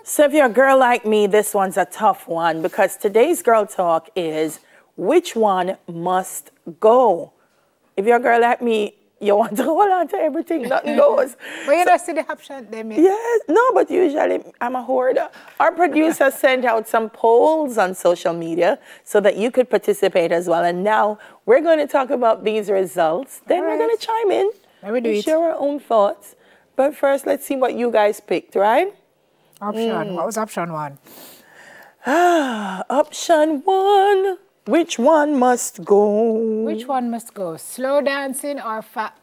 So if you're a girl like me, this one's a tough one because today's girl talk is which one must go? If you're a girl like me, you want to hold on to everything, nothing goes. But you don't see the option, they mean. Yes, no, but usually I'm a hoarder. Our producer sent out some polls on social media so that you could participate as well. And now we're going to talk about these results. Then we're going to chime in and share our own thoughts. But first, let's see what you guys picked, right? Option. What was option one? Option one. Which one must go? Which one must go? Slow dancing or fast?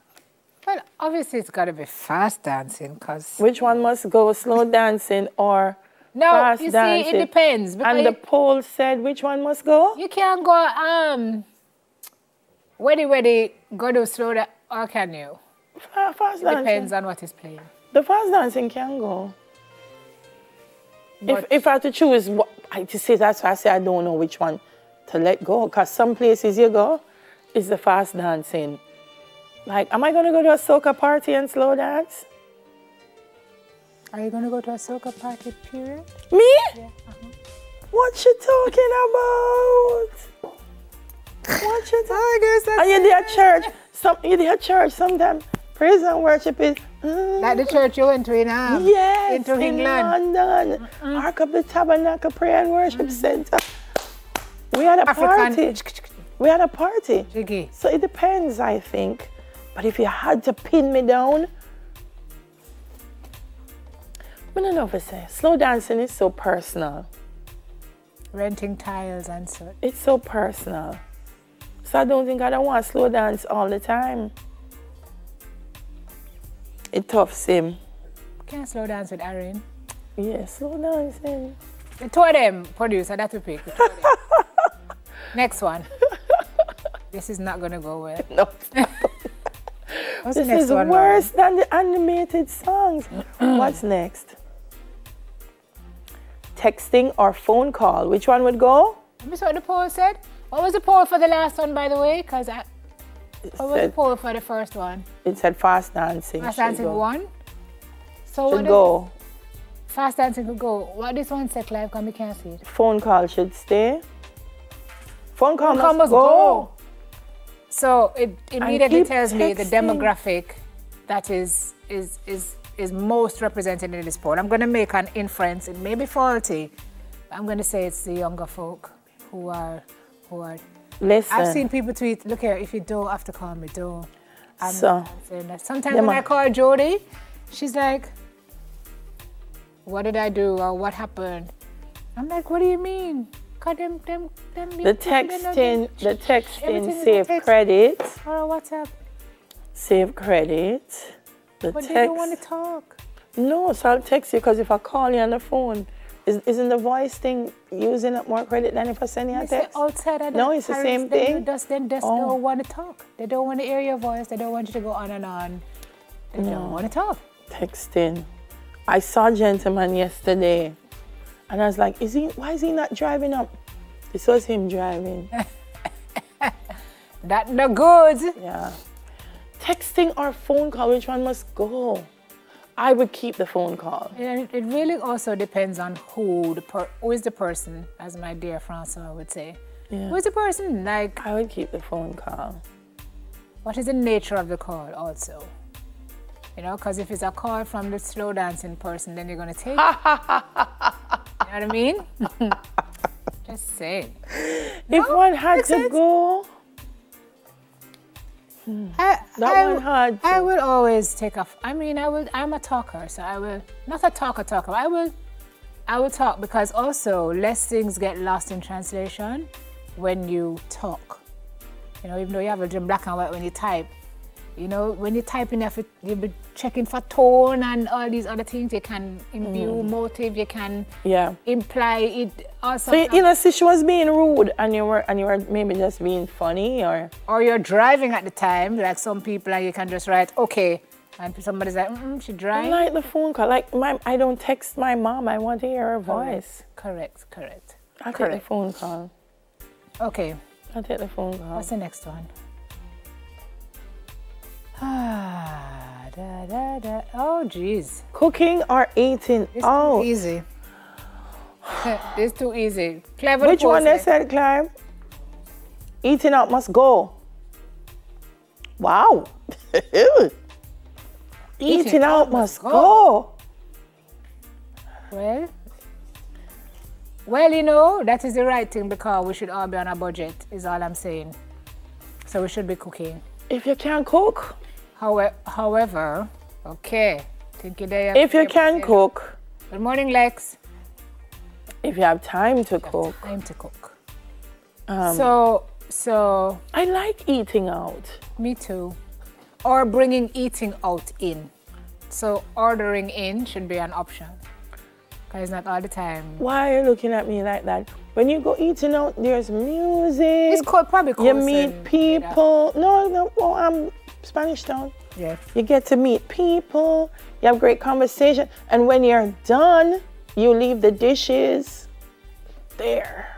Well, obviously it's got to be fast dancing because... Which one must go? Slow dancing or fast dancing? No, you see, it depends. And the poll said which one must go? You can't go, ready, go to slow dance, or can you? Fast dancing. It depends on what is playing. The fast dancing can go. If I had to choose, that's why I say I don't know which one to let go. Because some places you go, is the fast dancing. Like, am I going to go to a soca party and slow dance? Are you going to go to a soca party, period? Me? Yeah. What you talking about? What you talking about? And you're there at church. You're there at church sometimes. Praise and worship is... Like the church you went to in yes, in England. London. Ark of the Tabernacle Prayer and Worship Center. We had a party. We had a party. Jiggy. So it depends, I think. But if you had to pin me down, I don't know if I say. Slow dancing is so personal. Renting tiles and such. It's so personal. So I don't think I don't want slow dance all the time. It's tough, Sim. Can I slow dance with Erin? Yeah, slow dancing. The two of them, producer, that's a pick. Next one. This is not going to go well. No. What's this the next is one, worse than the animated songs. What's next? Texting or phone call? Which one would go? Let me see what the poll said. What was the poll for the last one, by the way? What was the poll for the first one? It said fast dancing. Fast dancing won? So should go. Fast dancing could go. What this one said live, because we can't see it. Phone call should stay. Phone call must go. So it immediately tells me the demographic that is most represented in this poll. I'm going to make an inference. It may be faulty. I'm going to say it's the younger folk who are. Listen. I've seen people tweet, look here, if you don't have to call me, don't. I'm saying that. Sometimes yeah, when I call Jody, she's like, what did I do or what happened? I'm like, what do you mean? The texting save credit. Or WhatsApp. Save credit. But they don't want to talk. No, so I'll text you because if I call you on the phone, isn't the voice thing using up more credit than if I send you a text? Outside of no, it's the same thing. They don't want to talk. They don't want to hear your voice. They don't want you to go on and on. They don't want to talk. Texting. I saw a gentleman yesterday and I was like, why is he not driving up? This was him driving. That no good. Yeah. Texting or phone call, which one must go? I would keep the phone call. Yeah, it really also depends on who is the person, as my dear Francois would say. Yeah. Who is the person? Like, I would keep the phone call. What is the nature of the call also? You know, because if it's a call from the slow dancing person, then you're going to take it. You know what I mean? Just saying. If one had to go... I will always take off. I mean, I'm a talker, so I will, not a talker, I will talk because also less things get lost in translation when you talk. You know, even though you have it in black and white when you type, you know, when you type in, you'll be checking for tone and all these other things. You can imbue motive, you can imply it. Also, so you know, see, she was being rude, and you were maybe just being funny, or you're driving at the time, like some people, and you can just write okay, and somebody's like, she driving. I like the phone call. Like I don't text my mom. I want to hear her voice. Correct. I'll take the phone call. Okay. I'll take the phone call. What's the next one? Oh, geez. Cooking or eating It's out? easy. It's too easy. Clever. Which one they said, Clive? Eating out must go. Wow. Eating out must go. Well, you know, that is the right thing because we should all be on a budget, is all I'm saying. So we should be cooking. If you can cook. However, okay. Think you're there. If you can cook. Good morning, Lex. If you have time to cook. Time to cook. So I like eating out. Me too. Or bringing eating out in. So ordering in should be an option. Because not all the time. Why are you looking at me like that? When you go eating out, there's music. It's probably cold. You meet people. No, I'm Spanish Town. Yeah. You get to meet people. You have great conversation. And when you're done, you leave the dishes there.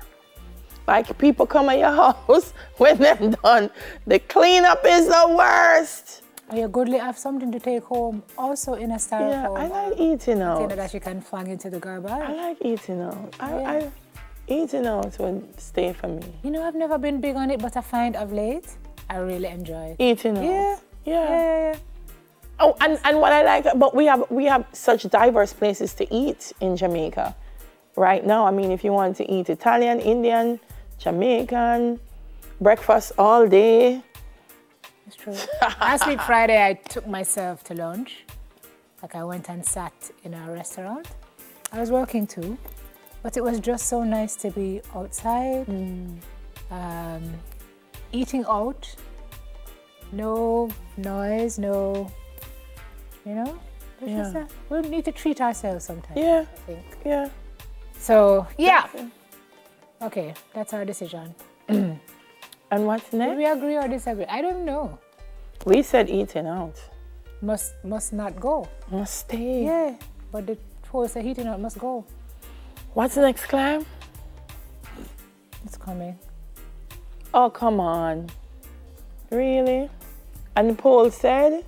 Like people come at your house when they're done. The cleanup is the worst. You goodly have something to take home, also in a styrofoam. Yeah, I like eating out. That you can fling into the garbage. I like eating out. Eating out would stay for me. You know, I've never been big on it, but I find of late, I really enjoy it. Eating out. Yeah. Oh, and what I like, but we have such diverse places to eat in Jamaica right now. I mean, if you want to eat Italian, Indian, Jamaican, breakfast all day. It's true. Last week Friday, I took myself to lunch. Like I went and sat in a restaurant. I was working too, but it was just so nice to be outside, eating out, no noise, no, you know. We need to treat ourselves sometimes. Yeah, I think. Yeah. So yeah. Okay, that's our decision. And what's next? Do we agree or disagree? I don't know. We said eating out. Must not go. Must stay. Yeah, but the post said eating out must go. What's the next climb? It's coming. Oh, come on. Really? And the poll said?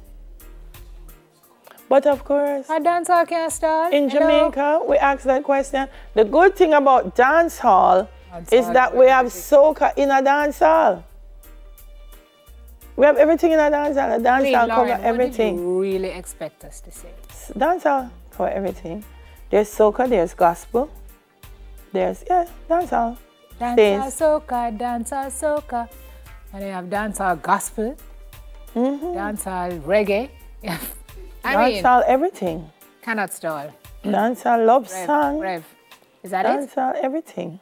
But of course, a dancehall can't start. In Jamaica, we asked that question. The good thing about dancehall is that we have soca in a dancehall. We have everything in a dancehall. A dancehall cover everything. What did you really expect us to say? Dancehall cover everything. There's soca, there's gospel. There's, dancehall. Dancehall soca. And they have dancehall gospel. Dancehall reggae. Dancehall everything. Cannot stall. Dancehall love song. Rev. Is that dancehall everything.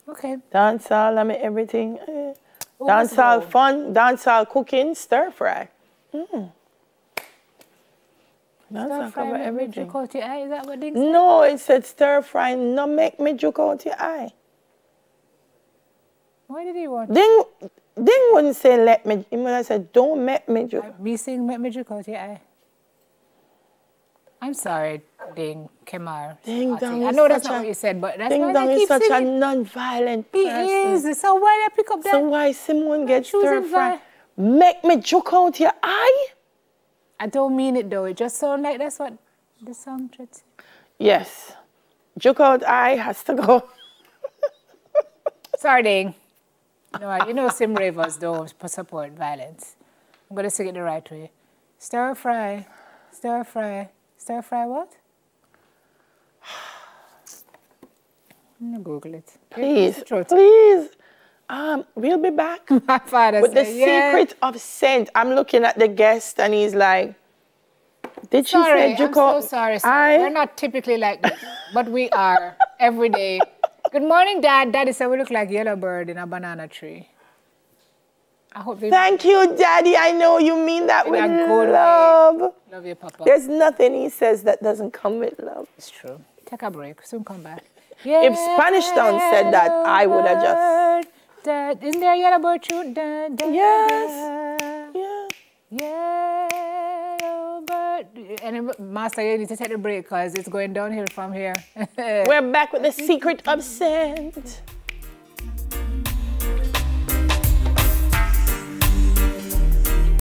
Okay. Dancehall, everything. Dancehall fun, dancehall cooking, stir fry. Dancehall cover everything. Make me out your eye? Is that what they said? No, it said stir fry, no make me juke out your eye. Why did he want? Ding wouldn't say let me. He would have said don't make me juke. Me saying make me juke out your eye. I'm sorry, Ding Kemar. Ding Dong. I know that's not what you said, but that's why Ding I keep Dong is such a singing. non-violent person. He is. So why did I pick up that? So why Simone gets stir fry? Make me juke out your eye? I don't mean it though. It just sounds like that's what the song should say. Yes. Juke out eye has to go. Sorry, Ding. No, you know Sim Ravers don't support violence. I'm going to sing it the right way. Stir fry. Stir fry. Stir fry what? I'm going to Google it. Please. We'll be back My father with said, the secret of scent. I'm looking at the guest and he's like, did she say juke out? I'm so sorry. We're not typically like this, but we are every day. Good morning, Dad. Daddy said we look like yellow bird in a banana tree. I hope they Thank you, Daddy. I know you mean that with love. Love you, Papa. There's nothing he says that doesn't come with love. It's true. Take a break. Soon come back. If Spanish Town said that, I would have just... Isn't there a yellow bird too? Yes. Yeah. Yellow bird. And Master, you need to take a break because it's going downhill from here. We're back with the secret of scent.